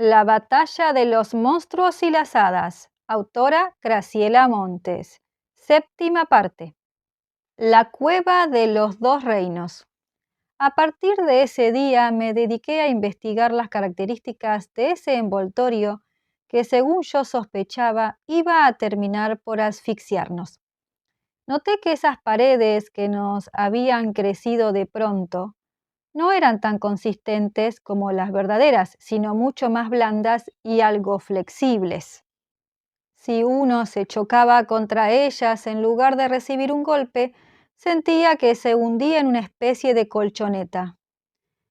La batalla de los monstruos y las hadas. Autora Graciela Montes. Séptima parte. La cueva de los dos reinos. A partir de ese día me dediqué a investigar las características de ese envoltorio que, según yo sospechaba, iba a terminar por asfixiarnos. Noté que esas paredes que nos habían crecido de pronto no eran tan consistentes como las verdaderas, sino mucho más blandas y algo flexibles. Si uno se chocaba contra ellas en lugar de recibir un golpe, sentía que se hundía en una especie de colchoneta.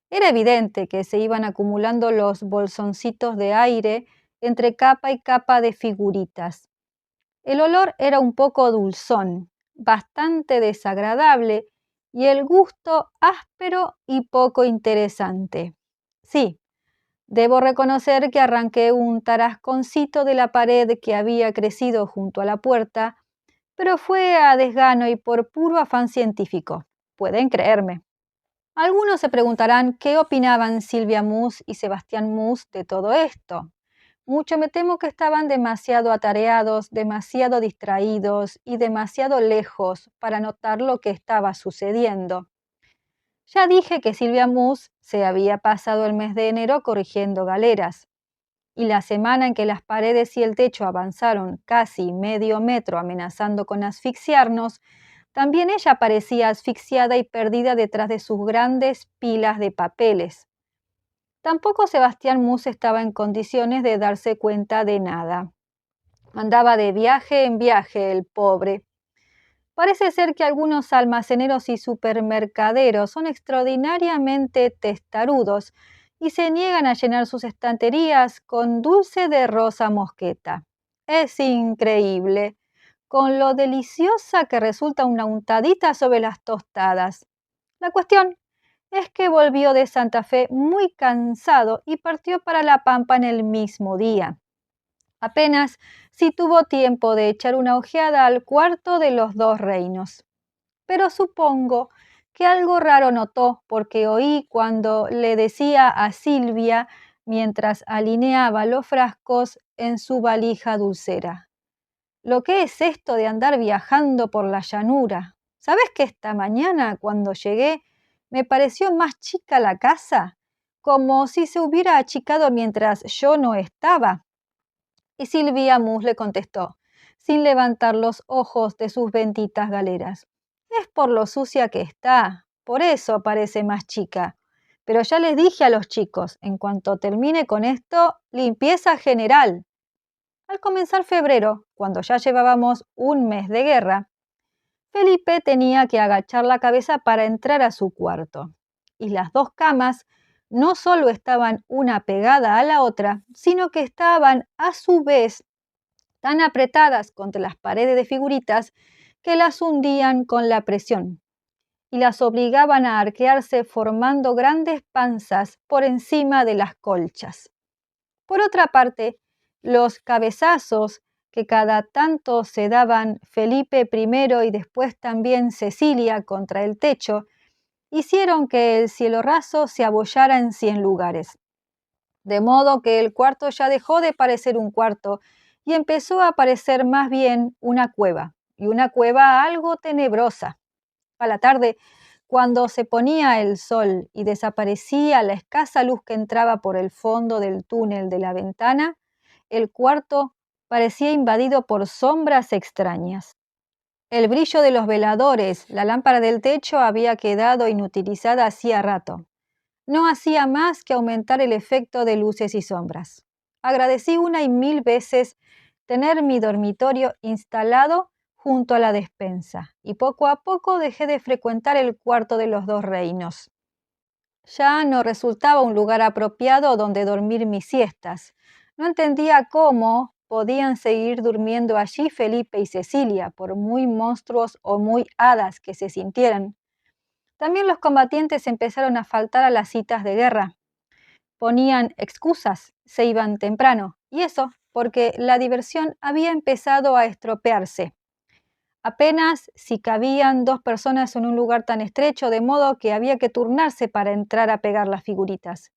Era evidente que se iban acumulando los bolsoncitos de aire entre capa y capa de figuritas. El olor era un poco dulzón, bastante desagradable, y el gusto áspero y poco interesante. Sí, debo reconocer que arranqué un tarasconcito de la pared que había crecido junto a la puerta, pero fue a desgano y por puro afán científico. Pueden creerme. Algunos se preguntarán qué opinaban Silvia Mus y Sebastián Mus de todo esto. Mucho me temo que estaban demasiado atareados, demasiado distraídos y demasiado lejos para notar lo que estaba sucediendo. Ya dije que Silvia Mus se había pasado el mes de enero corrigiendo galeras, y la semana en que las paredes y el techo avanzaron casi medio metro amenazando con asfixiarnos, también ella parecía asfixiada y perdida detrás de sus grandes pilas de papeles. Tampoco Sebastián Mus estaba en condiciones de darse cuenta de nada. Andaba de viaje en viaje el pobre. Parece ser que algunos almaceneros y supermercaderos son extraordinariamente testarudos y se niegan a llenar sus estanterías con dulce de rosa mosqueta. Es increíble, con lo deliciosa que resulta una untadita sobre las tostadas. La cuestión es que volvió de Santa Fe muy cansado y partió para La Pampa en el mismo día. Apenas si tuvo tiempo de echar una ojeada al cuarto de los dos reinos. Pero supongo que algo raro notó porque oí cuando le decía a Silvia mientras alineaba los frascos en su valija dulcera: «Lo que es esto de andar viajando por la llanura. ¿Sabes que esta mañana, cuando llegué, me pareció más chica la casa? Como si se hubiera achicado mientras yo no estaba». Y Silvia Mus le contestó, sin levantar los ojos de sus benditas galeras: «Es por lo sucia que está, por eso parece más chica. Pero ya les dije a los chicos, en cuanto termine con esto, limpieza general». Al comenzar febrero, cuando ya llevábamos un mes de guerra, Felipe tenía que agachar la cabeza para entrar a su cuarto. Y las dos camas no solo estaban una pegada a la otra, sino que estaban a su vez tan apretadas contra las paredes de figuritas que las hundían con la presión y las obligaban a arquearse formando grandes panzas por encima de las colchas. Por otra parte, los cabezazos que cada tanto se daban Felipe primero y después también Cecilia contra el techo hicieron que el cielo raso se abollara en 100 lugares. De modo que el cuarto ya dejó de parecer un cuarto y empezó a parecer más bien una cueva, y una cueva algo tenebrosa. A la tarde, cuando se ponía el sol y desaparecía la escasa luz que entraba por el fondo del túnel de la ventana, el cuarto parecía invadido por sombras extrañas. El brillo de los veladores, la lámpara del techo había quedado inutilizada hacía rato. No hacía más que aumentar el efecto de luces y sombras. Agradecí una y mil veces tener mi dormitorio instalado junto a la despensa, y poco a poco dejé de frecuentar el cuarto de los dos reinos. Ya no resultaba un lugar apropiado donde dormir mis siestas. No entendía cómo podían seguir durmiendo allí Felipe y Cecilia, por muy monstruos o muy hadas que se sintieran. También los combatientes empezaron a faltar a las citas de guerra. Ponían excusas, se iban temprano, y eso porque la diversión había empezado a estropearse. Apenas si cabían dos personas en un lugar tan estrecho, de modo que había que turnarse para entrar a pegar las figuritas.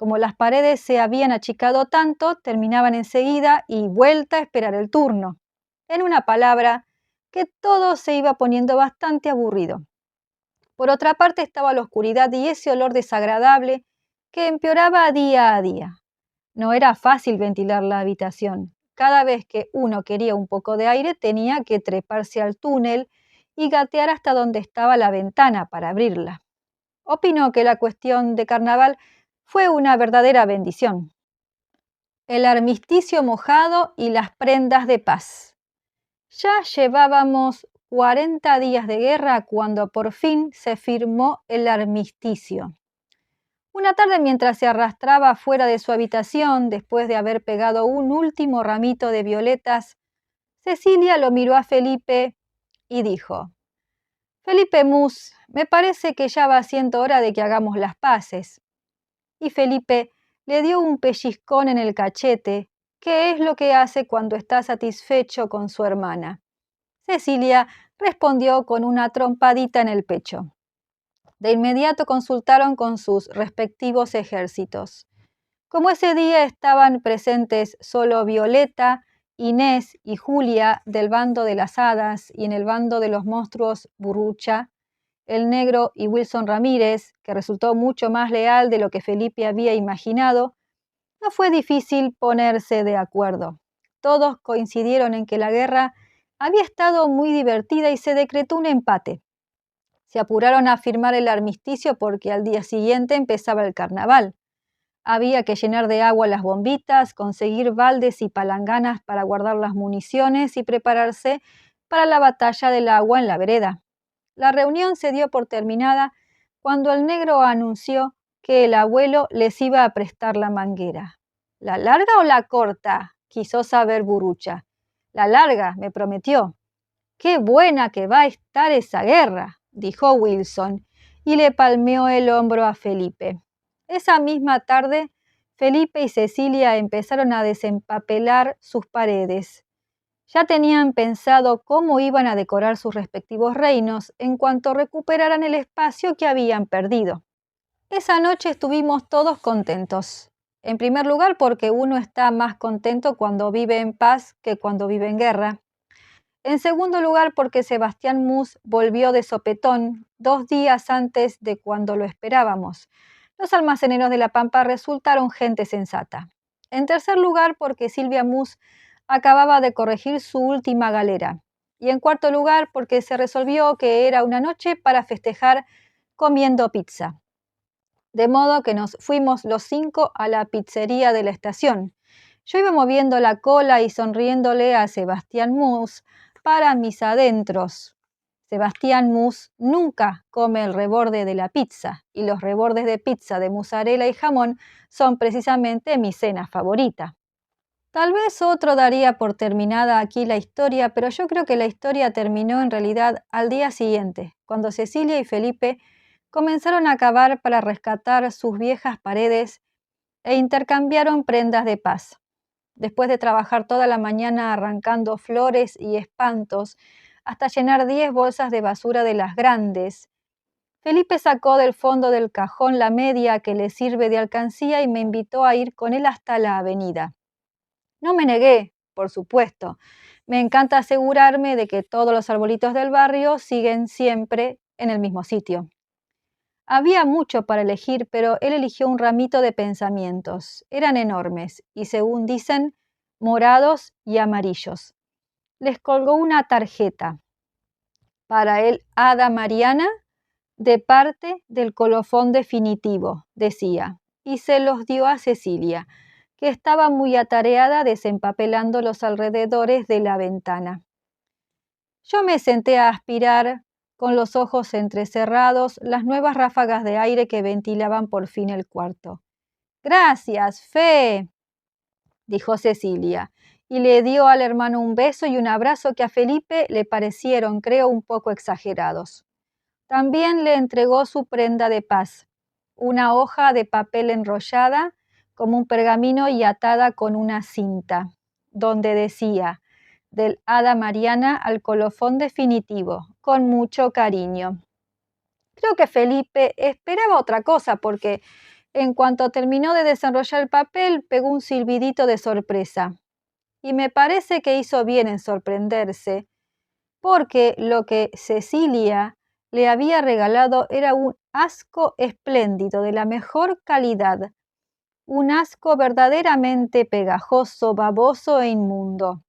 Como las paredes se habían achicado tanto, terminaban enseguida y vuelta a esperar el turno. En una palabra, que todo se iba poniendo bastante aburrido. Por otra parte estaba la oscuridad y ese olor desagradable que empeoraba día a día. No era fácil ventilar la habitación. Cada vez que uno quería un poco de aire tenía que treparse al túnel y gatear hasta donde estaba la ventana para abrirla. Opino que la cuestión de carnaval fue una verdadera bendición. El armisticio mojado y las prendas de paz. Ya llevábamos 40 días de guerra cuando por fin se firmó el armisticio. Una tarde, mientras se arrastraba fuera de su habitación después de haber pegado un último ramito de violetas, Cecilia lo miró a Felipe y dijo: Felipe Mus, me parece que ya va siendo hora de que hagamos las paces. Y Felipe le dio un pellizcón en el cachete, que es lo que hace cuando está satisfecho con su hermana. Cecilia respondió con una trompadita en el pecho. De inmediato consultaron con sus respectivos ejércitos. Como ese día estaban presentes solo Violeta, Inés y Julia del bando de las hadas y en el bando de los monstruos Burrucha, el negro y Wilson Ramírez, que resultó mucho más leal de lo que Felipe había imaginado, no fue difícil ponerse de acuerdo. Todos coincidieron en que la guerra había estado muy divertida y se decretó un empate. Se apuraron a firmar el armisticio porque al día siguiente empezaba el carnaval. Había que llenar de agua las bombitas, conseguir baldes y palanganas para guardar las municiones y prepararse para la batalla del agua en la vereda. La reunión se dio por terminada cuando el negro anunció que el abuelo les iba a prestar la manguera. ¿La larga o la corta?, quiso saber Burrucha. La larga, me prometió. ¡Qué buena que va a estar esa guerra!, dijo Wilson, y le palmeó el hombro a Felipe. Esa misma tarde, Felipe y Cecilia empezaron a desempapelar sus paredes. Ya tenían pensado cómo iban a decorar sus respectivos reinos en cuanto recuperaran el espacio que habían perdido. Esa noche estuvimos todos contentos. En primer lugar, porque uno está más contento cuando vive en paz que cuando vive en guerra. En segundo lugar, porque Sebastián Mus volvió de sopetón 2 días antes de cuando lo esperábamos. Los almaceneros de La Pampa resultaron gente sensata. En tercer lugar, porque Silvia Mus acababa de corregir su última galera. Y en cuarto lugar, porque se resolvió que era una noche para festejar comiendo pizza. De modo que nos fuimos los 5 a la pizzería de la estación. Yo iba moviendo la cola y sonriéndole a Sebastián Mus para mis adentros. Sebastián Mus nunca come el reborde de la pizza, y los rebordes de pizza de mozzarella y jamón son precisamente mi cena favorita. Tal vez otro daría por terminada aquí la historia, pero yo creo que la historia terminó en realidad al día siguiente, cuando Cecilia y Felipe comenzaron a cavar para rescatar sus viejas paredes e intercambiaron prendas de paz. Después de trabajar toda la mañana arrancando flores y espantos hasta llenar 10 bolsas de basura de las grandes, Felipe sacó del fondo del cajón la media que le sirve de alcancía y me invitó a ir con él hasta la avenida. No me negué, por supuesto. Me encanta asegurarme de que todos los arbolitos del barrio siguen siempre en el mismo sitio. Había mucho para elegir, pero él eligió un ramito de pensamientos. Eran enormes y, según dicen, morados y amarillos. Les colgó una tarjeta. Para el Hada Mariana, de parte del colofón definitivo, decía, y se los dio a Cecilia, que estaba muy atareada desempapelando los alrededores de la ventana. Yo me senté a aspirar, con los ojos entrecerrados, las nuevas ráfagas de aire que ventilaban por fin el cuarto. «Gracias, Fe», dijo Cecilia, y le dio al hermano un beso y un abrazo que a Felipe le parecieron, creo, un poco exagerados. También le entregó su prenda de paz, una hoja de papel enrollada como un pergamino y atada con una cinta, donde decía: «Del Hada Mariana al colofón definitivo, con mucho cariño». Creo que Felipe esperaba otra cosa porque En cuanto terminó de desenrollar el papel, pegó un silbidito de sorpresa. Y me parece que hizo bien en sorprenderse, porque lo que Cecilia le había regalado era un asco espléndido de la mejor calidad, un asco verdaderamente pegajoso, baboso e inmundo.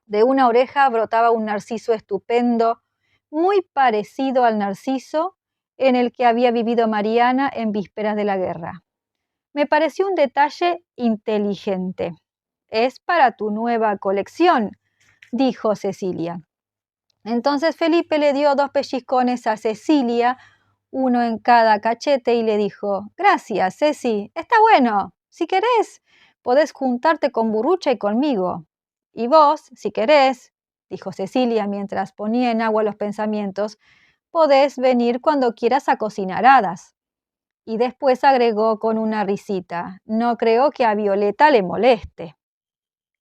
De una oreja brotaba un narciso estupendo, muy parecido al narciso en el que había vivido Mariana en vísperas de la guerra. Me pareció un detalle inteligente. Es para tu nueva colección, dijo Cecilia. Entonces Felipe le dio 2 pellizcones a Cecilia, uno en cada cachete, y le dijo: Gracias, Ceci, está bueno. Si querés, podés juntarte con Burrucha y conmigo. Y vos, si querés, dijo Cecilia mientras ponía en agua los pensamientos, podés venir cuando quieras a cocinar hadas. Y después agregó con una risita: No creo que a Violeta le moleste.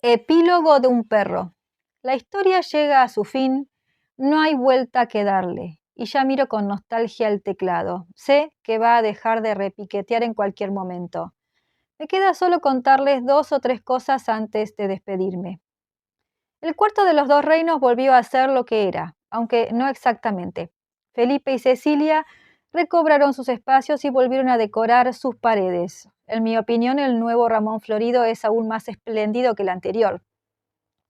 Epílogo de un perro. La historia llega a su fin, no hay vuelta que darle, y ya miro con nostalgia el teclado. Sé que va a dejar de repiquetear en cualquier momento. Me queda solo contarles 2 o 3 cosas antes de despedirme. El cuarto de los 2 reinos volvió a ser lo que era, aunque no exactamente. Felipe y Cecilia recobraron sus espacios y volvieron a decorar sus paredes. En mi opinión, el nuevo Ramón Florido es aún más espléndido que el anterior.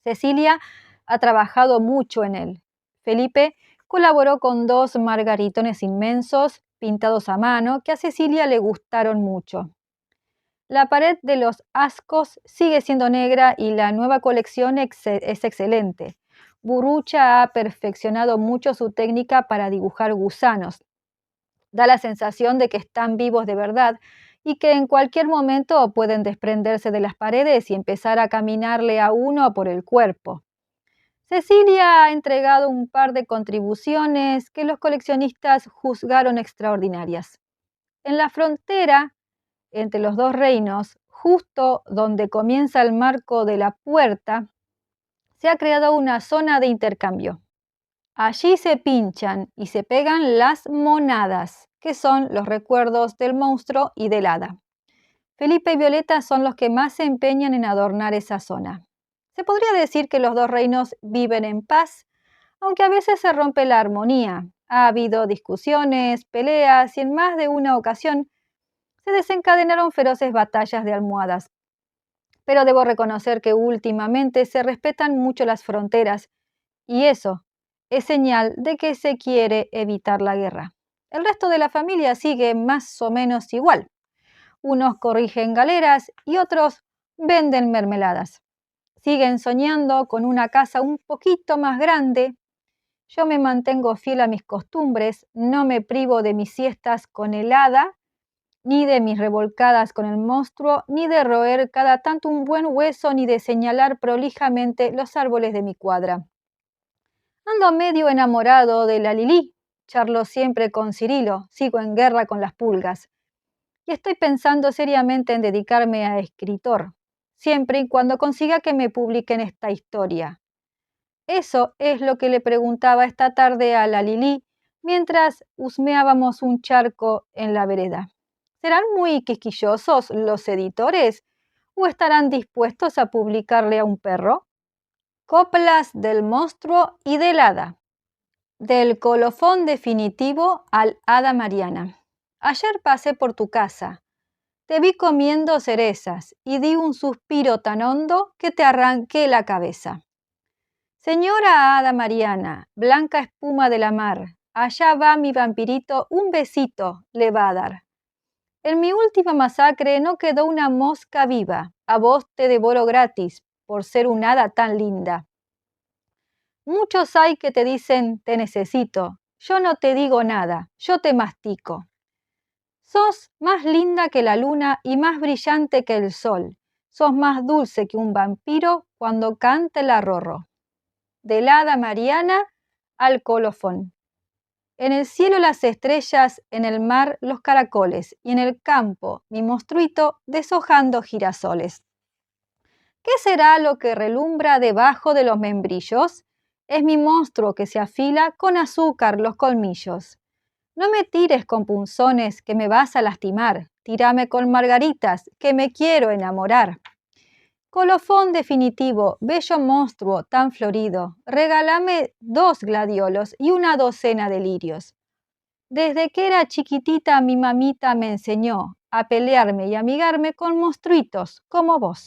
Cecilia ha trabajado mucho en él. Felipe colaboró con 2 margaritones inmensos, pintados a mano, que a Cecilia le gustaron mucho. La pared de los ascos sigue siendo negra y la nueva colección es excelente. Burrucha ha perfeccionado mucho su técnica para dibujar gusanos. Da la sensación de que están vivos de verdad y que en cualquier momento pueden desprenderse de las paredes y empezar a caminarle a uno por el cuerpo. Cecilia ha entregado un par de contribuciones que los coleccionistas juzgaron extraordinarias. En la frontera entre los 2 reinos, justo donde comienza el marco de la puerta, se ha creado una zona de intercambio. Allí se pinchan y se pegan las monadas, que son los recuerdos del monstruo y del hada. Felipe y Violeta son los que más se empeñan en adornar esa zona. Se podría decir que los 2 reinos viven en paz, aunque a veces se rompe la armonía. Ha habido discusiones, peleas y en más de una ocasión se desencadenaron feroces batallas de almohadas. Pero debo reconocer que últimamente se respetan mucho las fronteras y eso es señal de que se quiere evitar la guerra. El resto de la familia sigue más o menos igual. Unos corrigen galeras y otros venden mermeladas. Siguen soñando con una casa un poquito más grande. Yo me mantengo fiel a mis costumbres, no me privo de mis siestas con el hada, ni de mis revolcadas con el monstruo, ni de roer cada tanto un buen hueso, ni de señalar prolijamente los árboles de mi cuadra. Ando medio enamorado de la Lilí, charlo siempre con Cirilo, sigo en guerra con las pulgas. Y estoy pensando seriamente en dedicarme a escritor, siempre y cuando consiga que me publiquen esta historia. Eso es lo que le preguntaba esta tarde a la Lilí mientras husmeábamos un charco en la vereda. ¿Serán muy quisquillosos los editores o estarán dispuestos a publicarle a un perro? Coplas del monstruo y del hada. Del colofón definitivo al hada Mariana. Ayer pasé por tu casa. Te vi comiendo cerezas y di un suspiro tan hondo que te arranqué la cabeza. Señora hada Mariana, blanca espuma de la mar, allá va mi vampirito, un besito le va a dar. En mi última masacre no quedó una mosca viva, a vos te devoro gratis por ser un hada tan linda. Muchos hay que te dicen te necesito, yo no te digo nada, yo te mastico. Sos más linda que la luna y más brillante que el sol, sos más dulce que un vampiro cuando canta el arrorro. Del hada Mariana al colofón. En el cielo las estrellas, en el mar los caracoles y en el campo mi monstruito deshojando girasoles. ¿Qué será lo que relumbra debajo de los membrillos? Es mi monstruo que se afila con azúcar los colmillos. No me tires con punzones que me vas a lastimar. tírame con margaritas, que me quiero enamorar. Colofón definitivo, bello monstruo tan florido, regálame 2 gladiolos y una docena de lirios. Desde que era chiquitita mi mamita me enseñó a pelearme y amigarme con monstruitos como vos.